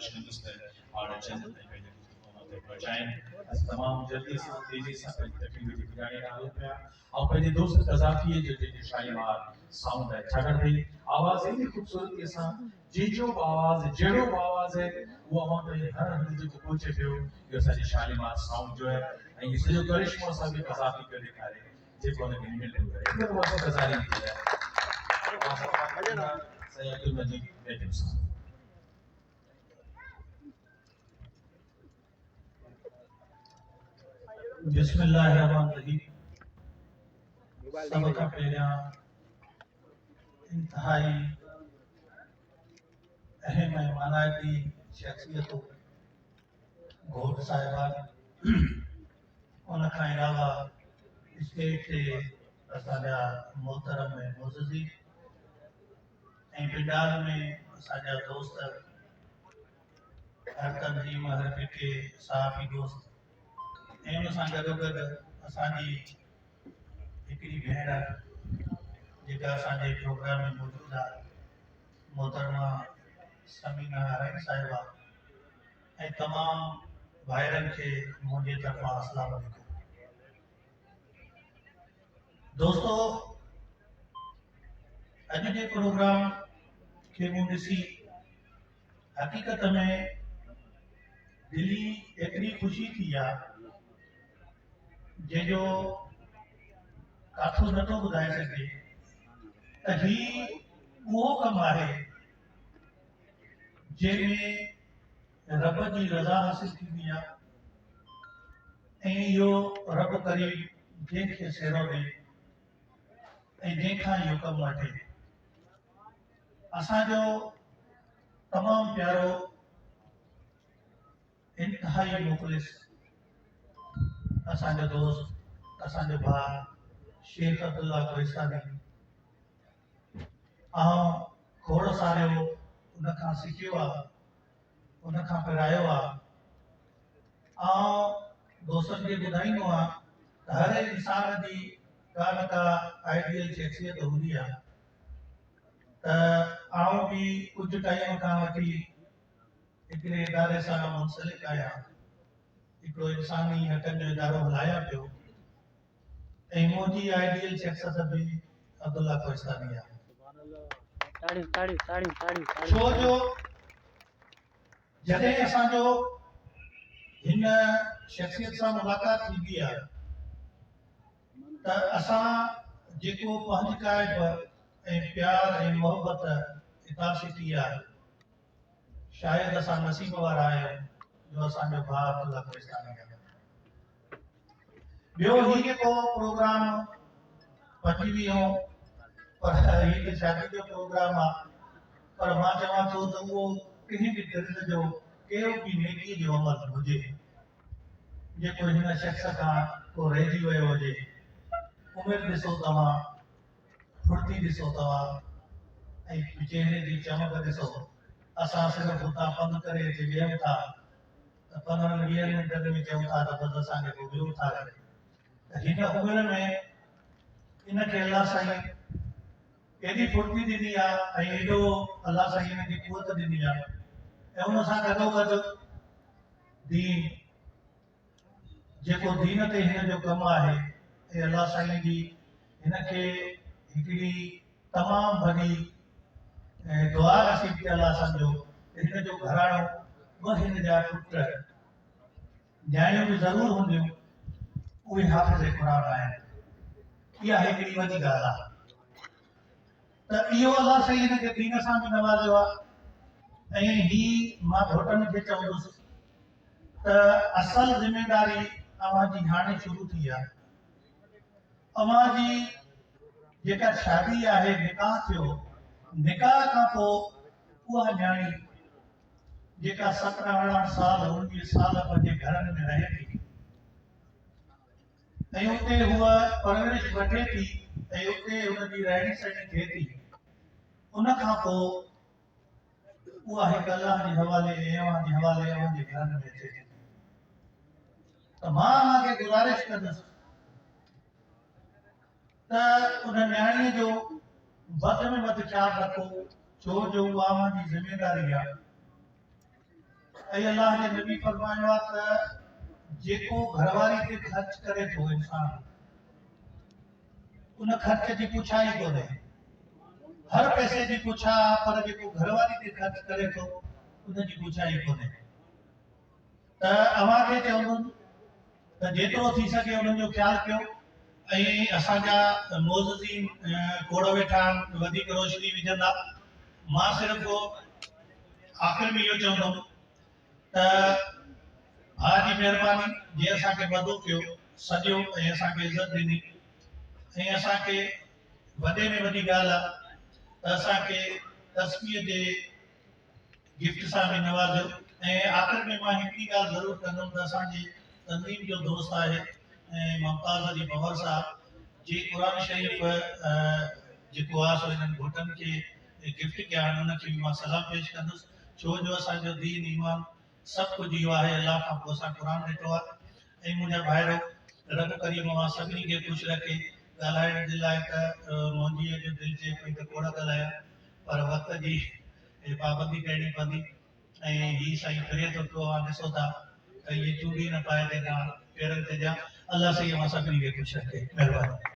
नशस्त और जन्नत में पहले तो पहुंचाएं तमाम जल्दी से तेजी से तकलीफ गुजारे रहा है और पहले दोस्त कजाफी जो जो शालीमार साउंड है छागर दी आवाज इतनी खूबसूरत के साथ जो आवाज जेड़ो आवाज है वो हमारे हर हर जो पहुंचे पियो यो सारी शालीमार साउंड जो है ये से जो करिश्मा सा भी कजाफी पे दिखा रहे जे कोने में मिल रहा है इधर वो कजारी है saya Abdul Majid Bedus. बिस्मिल्लाहिर्रहमानिर्रहीम। सबका पहला इंतहाई अहम मेहमाना की शख्सियतों घोट साहिबान उन खां अलावा स्टेट से असांजा मोहतरम मोज़ी ऐं पिंडार में असांजा दोस्त हर तंजीम हर फिके साफ़ी दोस्त ऐं उन सां गॾोगॾु असांजी हिकिड़ी भेण जेका असांजे प्रोग्राम में मौजूदु आहे मोहतरमा समीना हराइन साहिबा ऐं तमामु भाइरनि खे मुंहिंजे तरफ़ां अस्सलाम वालेकुम। दोस्तो अॼु जे प्रोग्राम खे मूं ॾिसी हक़ीक़त में दिली एतिरी ख़ुशी थी आहे जंहिंजो काथो नथो ॿुधाए सघे त ही उहो कमु आहे जंहिंमें रब जी रज़ा हासिल थींदी आहे ऐं इहो रब करीब जंहिंखे सेरो ॾे ऐं जंहिंखां इहो कमु वठे। असांजो तमामु प्यारो इंतहाई मुख़लिस असांजो दोस्त असांजो भाउ शेख अब्दुल्ला कोहिस्तानी खोड़ सारियो उनखां सिखियो आहे उनखां पिरायो आहे दोस्तनि खे ॿुधाईंदो आहे त हर इंसान जी का न का आइडियल शख्सियत हूंदी आहे त आउं बि कुझु टाइम खां वठी हिकिड़े इदारे सां मुंसलिक आहियां हिकिड़ो इंसानी हक़नि जो इदारो हलायां पियो ऐं मुंहिंजी आइडियल शख्सियत बि अब्दुल्ला कोहिस्तानी आहे। छो जो जॾहिं असांजो हिन शख्सियत सां मुलाक़ात थींदी आहे त असां जेको पंहिंजकाइप ऐं प्यार ऐं मोहबत हितां सिखी आहे शायदि असां नसीब वारा आहियूं जो असांजो भाउ अब्दुल्ला कोहिस्तानी आहे। ॿियो ही जेको प्रोग्राम 25 पर ही त शादी जो प्रोग्राम आहे पर मां चवां थो त उहो कंहिं बि दिलि जो कहिड़ो बि नेकी जो अमल हुजे जेको हिन शख़्स खां को रहिजी वियो हुजे उमिरि ॾिसो तव्हां फुर्ती ॾिसो तव्हां ऐं चहिरे जी चमक ॾिसो असां सिर्फ़ु हुतां पंधु करे अची विहूं था त 15-20 मिंटनि में चऊं था त बसि असांखे को ॿियो था करे त हिन उमिरि में इनखे अलाह साईं एॾी फुर्ती ॾिनी आहे ऐं एॾो अलाह साईं हिनखे क़ुवत ॾिनी आहे ऐं उन सां गॾोगॾु दीन जेको दीन ते हिन जो कमु आहे ऐं अलाह साईं जी हिनखे हिकिड़ी तमामु वॾी दुआ नसीब थियल आहे सम्झो हिन जो घराणो ॿ हिन जा पुट न्याणियूं बि ज़रूरु हूंदियूं उहे हाफ़िज़ क़ुरान आहिनि। इहा हिकिड़ी वॾी ॻाल्हि आहे त इहो अलाह साईं हिनखे दीन सां बि नवाज़ियो आहे ऐं ही मां घोटनि खे चवंदुसि त असल ज़िमेदारी अव्हां जी हाणे शुरू थी आहे। अव्हां जी जेका शादी आहे निकाह थियो निकाह खां पोइ उहा न्याणी जेका 17-18 साल 19 साल पंहिंजे घरनि में रहे थी ऐं उते हूअ परवरिश वठे थी ऐं उते हुनजी रहणी सहणी थिए थी उन खां पोइ उहा हिकु अलाह जे हवाले अव्हां जे हवाले अव्हां जे घरनि में अचे थी त मां अव्हांखे गुज़ारिश कंदुसि त उन न्याणीअ जो वधि में वधि ख्यालु रखो छो जो उहा अव्हां जी ज़िमेदारी आहे ऐं अल्लाह जे नबी फरमायो आहे त जेको घरवारी ते ख़र्च करे थो इंसान उन ख़र्च जी पुछाई कोन्हे, हर पैसे जी पुछा, पर जेको घरवारी ते ख़र्च करे थो उन जी पुछाई कोन्हे। त अव्हांखे चवंदुमि त जेतिरो थी सघे उन्हनि जो ख़्यालु कयो ऐं असांजा मोज़ज़ीन खोड़ वेठा आहिनि, वधीक रोशनी विझंदा। मां सिर्फ़ु आख़िर में इहो चवंदुमि त भाउ जी महिरबानी जे असांखे वॾो कयो, सॼो ऐं असांखे इज़त ॾिनी ऐं असांखे वॾे में वॾी ॻाल्हि आहे त असांखे तस्वीर जे गिफ्ट सां बि नवाज़ियो। ऐं आख़िर में मां हिकिड़ी ॻाल्हि ज़रूरु कंदुमि त असांजे तंज़ीम जो दोस्त आहे ऐं मुमताज़ अली पवर साहब जे क़ुर शरीफ़ जेको आहे सो हिननि घोटनि खे गिफ्ट कया आहिनि, उनखे बि मां सलाम पेश कंदुसि। छो जो असांजो दीन ईमान सभु कुझु इहो आहे, अलाह खां पोइ असां क़ुर ॾिठो आहे। ऐं मुंहिंजा भाइरो रब करीम मां सभिनी खे ख़ुशि रखे। ॻाल्हाइण जे लाइ त मुंहिंजी जो दिलि चए पई त खोड़ ॻाल्हायां, पर वक़्त जी पाबंदी करणी पवंदी। ऐं हीअ साईं फिरे थो पियो आहे, ॾिसो था त इहे चूड़ी न पाए ॾिना पेरनि ते ॼा। अलाह साईं मां सभिनी खे ख़ुशि रखे। महिरबानी।